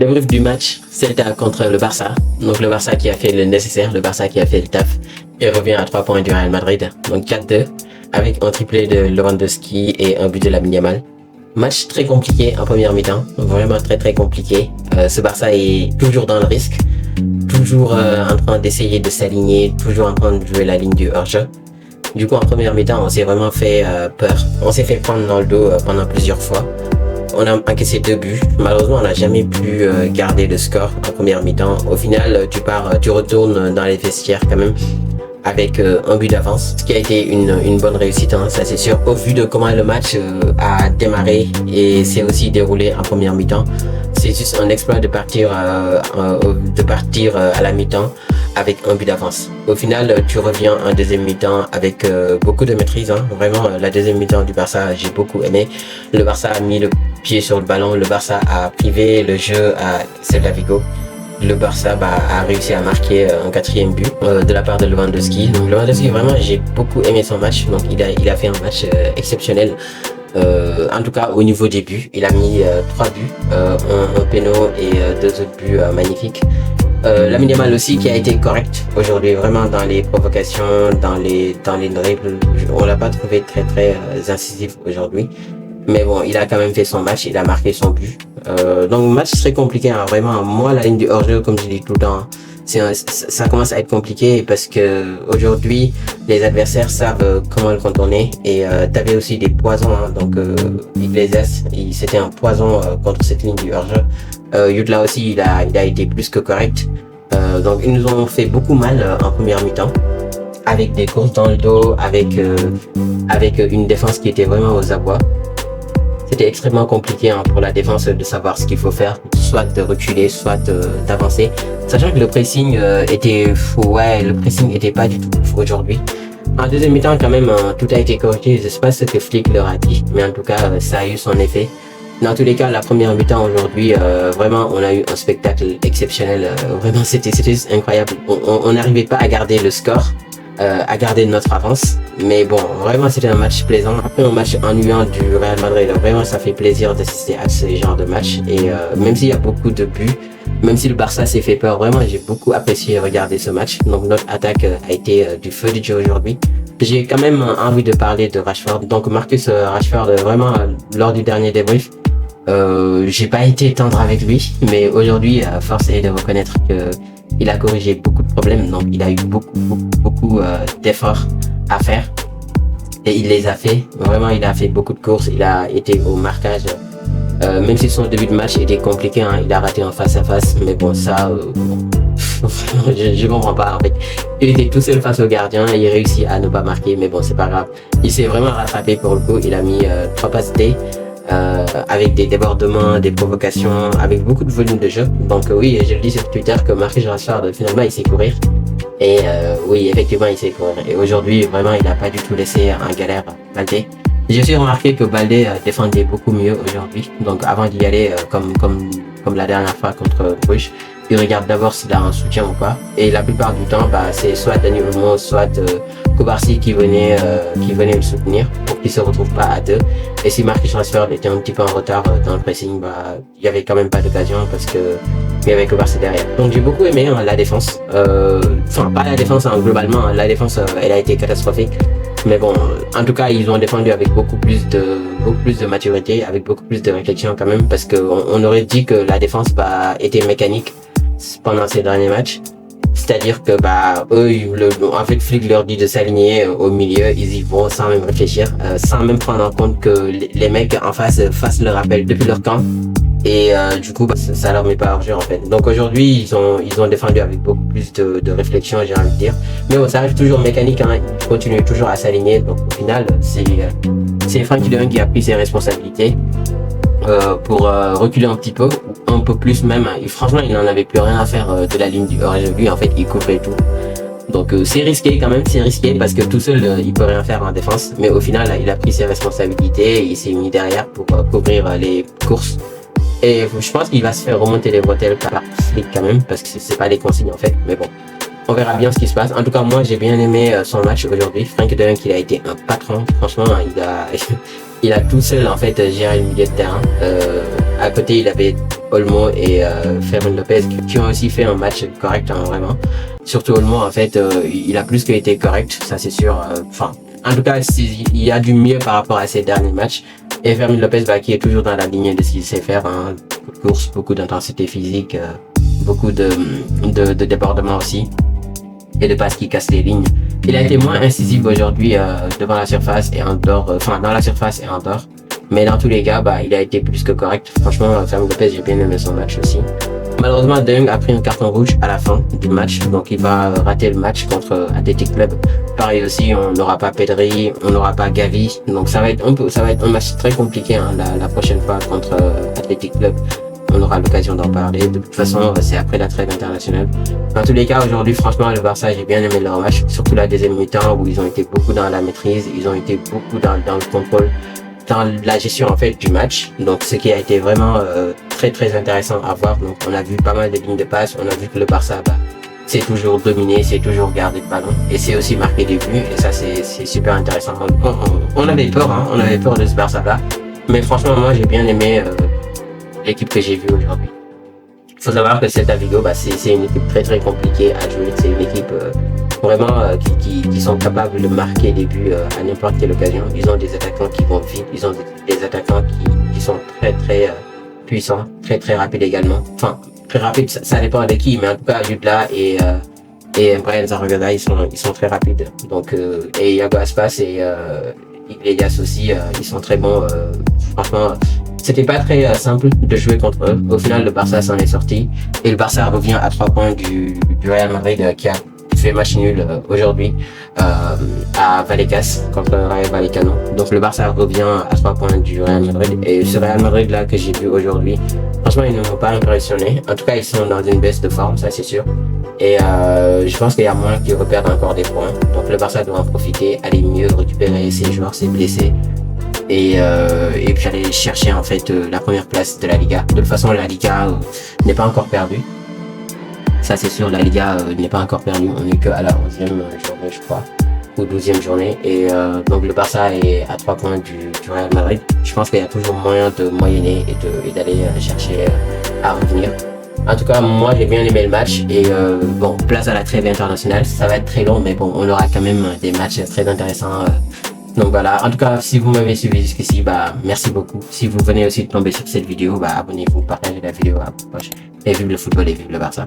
débrief du match, c'était contre le Barça. Donc le Barça qui a fait le nécessaire, le Barça qui a fait le taf et revient à 3 points du Real Madrid. Donc 4-2 avec un triplé de Lewandowski et un but de Lamine Yamal. Match très compliqué en première mi-temps, vraiment très compliqué. Ce Barça est toujours dans le risque, toujours en train d'essayer de s'aligner, toujours en train de jouer la ligne du hors-jeu. Du coup en première mi-temps on s'est vraiment fait peur, on s'est fait prendre dans le dos pendant plusieurs fois. On a encaissé 2 buts. Malheureusement, on n'a jamais pu garder le score en première mi-temps. Au final, tu retournes dans les vestiaires quand même avec un but d'avance, ce qui a été une bonne réussite, hein, ça c'est sûr. Au vu de comment le match a démarré et s'est aussi déroulé en première mi-temps, c'est juste un exploit de partir à la mi-temps avec un but d'avance. Au final, tu reviens en deuxième mi-temps avec beaucoup de maîtrise, hein. Vraiment, la deuxième mi-temps du Barça, j'ai beaucoup aimé. Le Barça a mis le pied sur le ballon, le Barça a privé le jeu à Celta Vigo. Le Barça a réussi à marquer un 4e but de la part de Lewandowski. Donc Lewandowski, vraiment, j'ai beaucoup aimé son match. Donc il a fait un match exceptionnel. En tout cas, au niveau des buts, il a mis 3 buts, un péno et 2 autres buts magnifiques. Lamine Yamal aussi qui a été correct aujourd'hui, vraiment dans les provocations, dans les dribbles. On l'a pas trouvé très incisif aujourd'hui. Mais bon, il a quand même fait son match, il a marqué son but. Donc match très compliqué, hein, vraiment. Moi, la ligne du hors-jeu, comme je dis tout le temps, ça commence à être compliqué parce que aujourd'hui, les adversaires savent comment le contourner. Et t'avais aussi des poisons, hein, donc Iglesias, c'était un poison contre cette ligne du hors-jeu. Jutla aussi, il a été plus que correct. Donc ils nous ont fait beaucoup mal en première mi-temps, avec des courses dans le dos, avec une défense qui était vraiment aux abois. C'était extrêmement compliqué, hein, pour la défense de savoir ce qu'il faut faire, soit de reculer, soit d'avancer. Sachant que le pressing le pressing était pas du tout aujourd'hui. En deuxième mi-temps, quand même, tout a été corrigé. Je sais pas ce que Flick leur a dit, mais en tout cas, ça a eu son effet. Dans tous les cas, la première mi-temps aujourd'hui, vraiment, on a eu un spectacle exceptionnel. Vraiment, c'était juste incroyable. On n'arrivait pas à garder le score, à garder notre avance. Mais bon, vraiment, c'était un match plaisant. Après un match ennuyant du Real Madrid, vraiment, ça fait plaisir d'assister à ce genre de match. Et même s'il y a beaucoup de buts, même si le Barça s'est fait peur, vraiment, j'ai beaucoup apprécié regarder ce match. Donc, notre attaque a été du feu du Dieu aujourd'hui. J'ai quand même envie de parler de Rashford. Donc, Marcus Rashford, vraiment, lors du dernier débrief, j'ai pas été tendre avec lui, mais aujourd'hui, force est de reconnaître que il a corrigé beaucoup de problèmes. Donc, il a eu beaucoup d'efforts à faire et il les a fait. Vraiment, il a fait beaucoup de courses, il a été au marquage. Même si son début de match était compliqué, hein, il a raté en face à face, mais bon, ça, je comprends pas en fait. Il était tout seul face au gardien, il réussit à ne pas marquer, mais bon, c'est pas grave. Il s'est vraiment rattrapé pour le coup, il a mis 3 passes D. Avec des débordements, des provocations, avec beaucoup de volume de jeu. Donc oui, je le dis sur Twitter que Marcus Rashford, finalement, il sait courir. Et oui, effectivement, il sait courir. Et aujourd'hui, vraiment, il n'a pas du tout laissé en galère Baldé. J'ai aussi remarqué que Baldé défendait beaucoup mieux aujourd'hui. Donc avant d'y aller, comme la dernière fois contre Bruges, il regarde d'abord s'il a un soutien ou pas. Et la plupart du temps, c'est soit Dani Olmo, soit Kobarsi qui venait le soutenir pour qu'il se retrouve pas à 2. Et si Marcus Rashford était un petit peu en retard dans le pressing, il y avait quand même pas d'occasion parce que il y avait Kobarsi derrière. Donc j'ai beaucoup aimé, hein, la défense. Enfin, pas la défense, hein, globalement. La défense, elle a été catastrophique. Mais bon, en tout cas, ils ont défendu avec beaucoup plus de maturité, avec beaucoup plus de réflexion quand même, parce que on aurait dit que la défense était mécanique pendant ces derniers matchs. C'est-à-dire que eux, en fait, Flick leur dit de s'aligner au milieu, ils y vont sans même réfléchir, sans même prendre en compte que les mecs en face fassent le rappel depuis leur camp. Et du coup, ça leur met pas hors jeu en fait. Donc aujourd'hui, ils ont défendu avec beaucoup plus de réflexion, j'ai envie de dire. Mais bon, ça reste toujours mécanique, hein. Ils continuent toujours à s'aligner. Donc au final, c'est Frenkie de Jong qui a pris ses responsabilités pour reculer un petit peu plus même. Et franchement, il n'en avait plus rien à faire de la ligne du hors-jeu. Lui, en fait, il couvrait tout. Donc c'est risqué quand même, c'est risqué parce que tout seul, il peut rien faire en défense. Mais au final, il a pris ses responsabilités, il s'est mis derrière pour couvrir les courses. Et je pense qu'il va se faire remonter les bretelles par Flick quand même, parce que c'est pas les consignes en fait, mais bon. On verra bien ce qui se passe. En tout cas, moi, j'ai bien aimé son match aujourd'hui. Frenkie de Jong, il a été un patron. Franchement, il a tout seul, en fait, géré le milieu de terrain. À côté, il avait Olmo et Fermin Lopez qui ont aussi fait un match correct, hein, vraiment. Surtout Olmo, en fait, il a plus que été correct, ça c'est sûr. Enfin, en tout cas, il y a du mieux par rapport à ses derniers matchs. Et Fermin Lopez, qui est toujours dans la lignée de ce qu'il sait faire, hein, beaucoup de courses, beaucoup d'intensité physique, beaucoup de débordements aussi, et de passes qui cassent les lignes. Il a été moins incisif aujourd'hui devant la surface et en dehors, dans la surface et en dehors. Mais dans tous les cas, il a été plus que correct. Franchement, Fermin Lopez, j'ai bien aimé son match aussi. Malheureusement, De Jong a pris un carton rouge à la fin du match, donc il va rater le match contre Athletic Club. Pareil aussi, on n'aura pas Pedri, on n'aura pas Gavi, donc ça va être un match très compliqué, hein, la prochaine fois contre Athletic Club. On aura l'occasion d'en parler. De toute façon, c'est après la trêve internationale. Dans tous les cas, aujourd'hui, franchement, le Barça, j'ai bien aimé leur match, surtout la deuxième mi-temps où ils ont été beaucoup dans la maîtrise, ils ont été beaucoup dans le contrôle, dans la gestion en fait du match. Donc ce qui a été vraiment très intéressant à voir. Donc on a vu pas mal de lignes de passe, on a vu que le Barça c'est toujours dominé, c'est toujours gardé le ballon et c'est aussi marqué des buts et ça c'est super intéressant. On avait peur, hein, on avait peur de ce Barça là, mais franchement moi j'ai bien aimé l'équipe que j'ai vue aujourd'hui. Il faut savoir que Celta Vigo, c'est une équipe très compliquée à jouer, c'est une équipe vraiment qui sont capables de marquer des buts à n'importe quelle occasion. Ils ont des attaquants qui vont vite, ils ont des attaquants qui sont très puissants, très rapides également. Enfin, très rapides, ça dépend de qui, mais en tout cas, Jutla et Brian Zaragoza, ils sont très rapides. Donc, et Iago Aspas et Iglesias aussi, ils sont très bons. Franchement, c'était pas très simple de jouer contre eux. Au final, le Barça s'en est sorti et le Barça revient à 3 points du Real Madrid qui a fait match nul aujourd'hui à Vallecas contre le Rayo Vallecano. Donc le Barça revient à 3 points du Real Madrid et ce Real Madrid là que j'ai vu aujourd'hui, franchement ils ne m'ont pas impressionné. En tout cas ils sont dans une baisse de forme, ça c'est sûr. Et je pense qu'il y a moins qui reperdent encore des points. Donc le Barça doit en profiter, aller mieux récupérer ses joueurs, ses blessés. Et puis aller chercher en fait la première place de la Liga. De toute façon la Liga n'est pas encore perdue. Ça c'est sûr, la Liga n'est pas encore perdue, on n'est que à la 11e journée je crois, ou 12e journée, et donc le Barça est à 3 points du Real Madrid. Je pense qu'il y a toujours moyen de moyenner et d'aller chercher à revenir. En tout cas, moi j'ai bien aimé le match et bon, place à la trêve internationale, ça va être très long mais bon, on aura quand même des matchs très intéressants. Donc voilà, en tout cas, si vous m'avez suivi jusqu'ici, merci beaucoup. Si vous venez aussi de tomber sur cette vidéo, abonnez-vous, partagez la vidéo à vos proches et vive le football et vive le Barça.